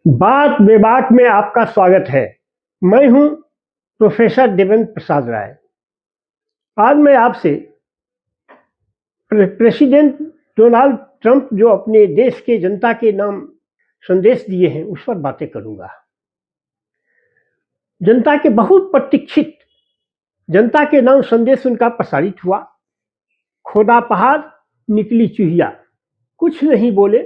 बात बेबाक में आपका स्वागत है। मैं हूं प्रोफेसर देवेंद्र प्रसाद राय। आज मैं आपसे प्रेसिडेंट डोनाल्ड ट्रंप जो अपने देश के जनता के नाम संदेश दिए हैं उस पर बातें करूंगा। जनता के बहुत प्रतीक्षित जनता के नाम संदेश उनका प्रसारित हुआ। खोदा पहाड़ निकली चूहिया, कुछ नहीं बोले।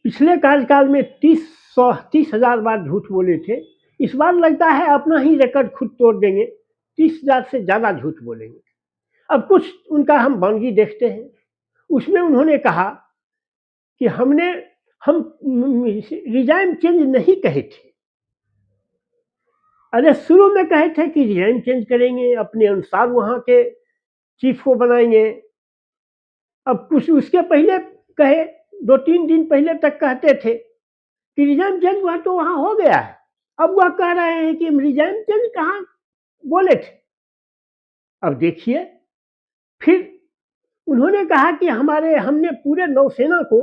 पिछले कार्यकाल में 30,000 बार झूठ बोले थे। इस बार लगता है अपना ही रिकॉर्ड खुद तोड़ देंगे, 30,000 से ज्यादा झूठ बोलेंगे। अब कुछ उनका हम वानगी देखते हैं। उसमें उन्होंने कहा कि हम रिजाइम चेंज नहीं कहे थे। अरे शुरू में कहे थे कि रिजाइम चेंज करेंगे, अपने अनुसार वहां के चीफ को बनाएंगे। अब कुछ उसके पहले कहे, 2-3 दिन पहले तक कहते थे कि रिजाइम चेंज वहां तो वहां हो गया है। अब वह कह रहे हैं कि रिजाइम चेंज कहां बोले थे। अब देखिए, फिर उन्होंने कहा कि हमने पूरे नौसेना को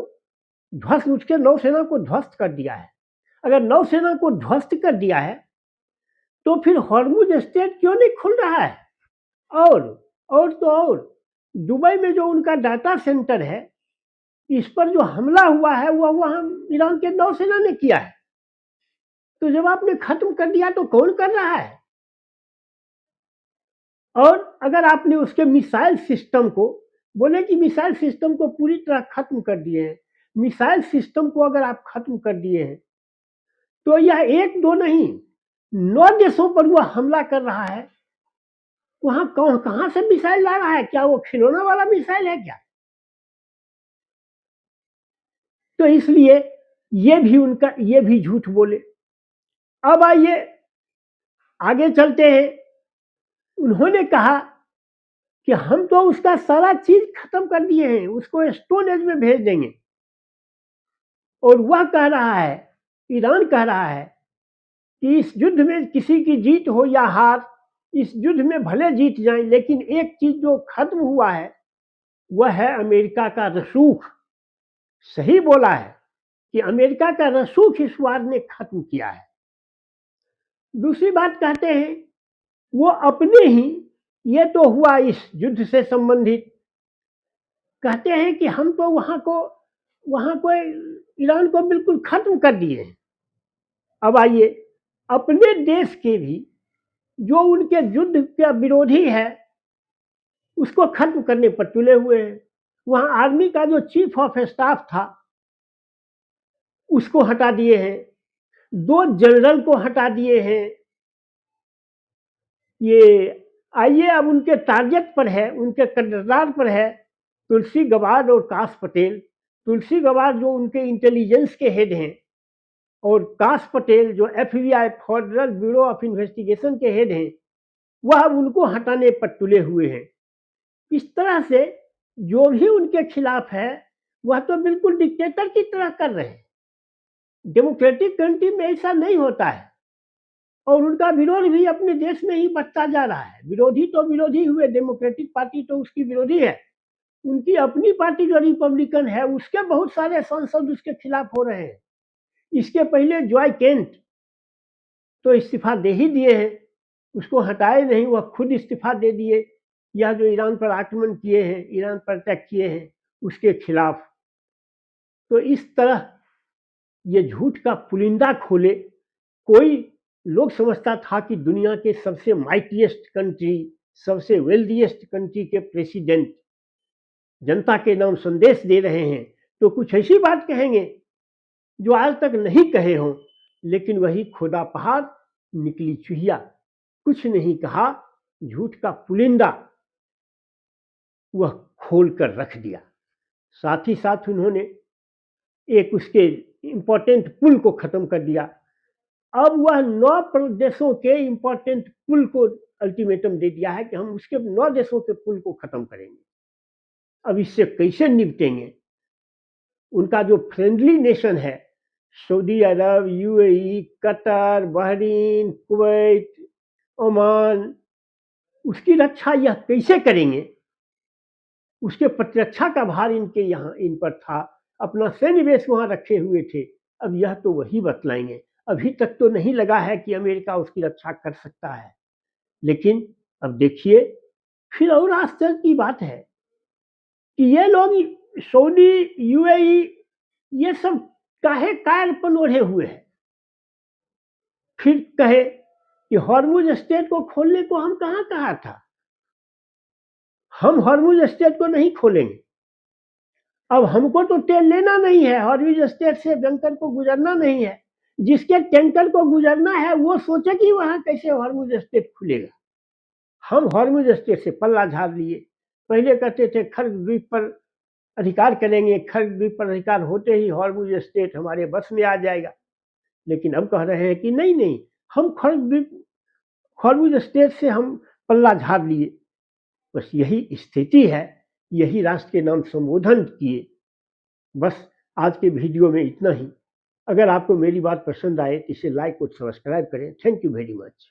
ध्वस्त कर दिया है। अगर नौसेना को ध्वस्त कर दिया है तो फिर हॉर्मुज स्ट्रेट क्यों नहीं खुल रहा है? और दुबई में जो उनका डाटा सेंटर है, इस पर जो हमला हुआ है वह वहां ईरान के नौसेना ने किया है। तो जब आपने खत्म कर दिया तो कौन कर रहा है? और अगर आपने उसके मिसाइल सिस्टम को बोले कि मिसाइल सिस्टम को पूरी तरह खत्म कर दिए हैं, मिसाइल सिस्टम को अगर आप खत्म कर दिए हैं तो यह 1-2 नहीं, 9 देशों पर वह हमला कर रहा है। वहां कहां से मिसाइल ला रहा है? क्या वो खिलौना वाला मिसाइल है क्या? तो इसलिए ये भी झूठ बोले। अब आइए आगे चलते हैं। उन्होंने कहा कि हम तो उसका सारा चीज खत्म कर दिए हैं, उसको स्टोन एज में भेज देंगे। और वह कह रहा है, ईरान कह रहा है कि इस युद्ध में किसी की जीत हो या हार, इस युद्ध में भले जीत जाए, लेकिन एक चीज जो खत्म हुआ है वह है अमेरिका का रसूख। सही बोला है कि अमेरिका का रसूख इस वार ने खत्म किया है। दूसरी बात कहते हैं, वो अपने ही, ये तो हुआ इस युद्ध से संबंधित, कहते हैं कि हम तो वहां को ईरान को बिल्कुल खत्म कर दिए हैं। अब आइए, अपने देश के भी जो उनके युद्ध का विरोधी है उसको खत्म करने पर तुले हुए हैं। वहां आर्मी का जो चीफ ऑफ स्टाफ था उसको हटा दिए हैं, 2 जनरल को हटा दिए हैं। ये आइए, अब उनके टारगेट पर है, उनके कटदार पर है तुलसी गबार्ड और काश पटेल। तुलसी गबार्ड जो उनके इंटेलिजेंस के हेड हैं और काश पटेल जो FBI federal bureau of investigation के हेड हैं, वह अब उनको हटाने पर तुले हुए हैं। इस तरह से जो भी उनके खिलाफ है वह तो बिल्कुल डिक्टेटर की तरह कर रहे हैं। डेमोक्रेटिक कंट्री में ऐसा नहीं होता है। और उनका विरोध भी अपने देश में ही बढ़ता जा रहा है। विरोधी तो विरोधी हुए, डेमोक्रेटिक पार्टी तो उसकी विरोधी है। उनकी अपनी पार्टी जो रिपब्लिकन है उसके बहुत सारे सांसद उसके खिलाफ हो रहे हैं। इसके पहले जॉय केंट तो इस्तीफा दे ही दिए हैं, उसको हटाए नहीं, वह खुद इस्तीफा दे दिए। यह जो ईरान पर आक्रमण किए हैं, ईरान पर अटैक किए हैं उसके खिलाफ। तो इस तरह ये झूठ का पुलिंदा खोले। कोई लोग समझता था कि दुनिया के सबसे माइटीएस्ट कंट्री, सबसे वेल्दीएस्ट कंट्री के प्रेसिडेंट जनता के नाम संदेश दे रहे हैं तो कुछ ऐसी बात कहेंगे जो आज तक नहीं कहे हों। लेकिन वही खोदा पहाड़ निकली चूहिया, कुछ नहीं कहा, झूठ का पुलिंदा वह खोल कर रख दिया। साथ ही साथ उन्होंने एक उसके इंपॉर्टेंट पुल को खत्म कर दिया। अब वह 9 प्रदेशों के इंपॉर्टेंट पुल को अल्टीमेटम दे दिया है कि हम उसके 9 देशों के पुल को खत्म करेंगे। अब इससे कैसे निपटेंगे? उनका जो फ्रेंडली नेशन है, सऊदी अरब, UAE, Qatar, Bahrain, Kuwait, Oman, उसकी रक्षा यह कैसे करेंगे? उसके प्रतिरक्षा का भार इन पर था। अपना सैन्य बेस वहां रखे हुए थे। अब यह तो वही बतलाएंगे। अभी तक तो नहीं लगा है कि अमेरिका उसकी रक्षा कर सकता है, लेकिन अब देखिए फिर और आश्चर्य की बात है कि ये लोग सऊदी, यूएई, ये सब काहे कायरपन ओढ़े हुए हैं। फिर कहे कि हॉर्मुज स्टेट को खोलने को हम कहाँ कहा था, हम हॉर्मुज स्टेट को नहीं खोलेंगे। अब हमको तो तेल लेना नहीं है, हॉर्मुज स्टेट से टैंकर को गुजरना नहीं है। जिसके टैंकर को गुजरना है वो सोचे कि वहां कैसे हॉर्मुज स्टेट खुलेगा। हम हॉर्मुज स्टेट से पल्ला झाड़ लिए। पहले कहते थे खर्ग द्वीप पर अधिकार करेंगे, खर्ग द्वीप पर अधिकार होते ही हॉर्मुज स्टेट हमारे बस में आ जाएगा। लेकिन अब कह रहे हैं कि नहीं नहीं, हम खर्ग द्वीप, हॉर्मुज स्टेट से हम पल्ला झाड़ लिए। बस यही स्थिति है, यही राष्ट्र के नाम संबोधन किए। बस आज के वीडियो में इतना ही। अगर आपको मेरी बात पसंद आए तो इसे लाइक और सब्सक्राइब करें। Thank you very much.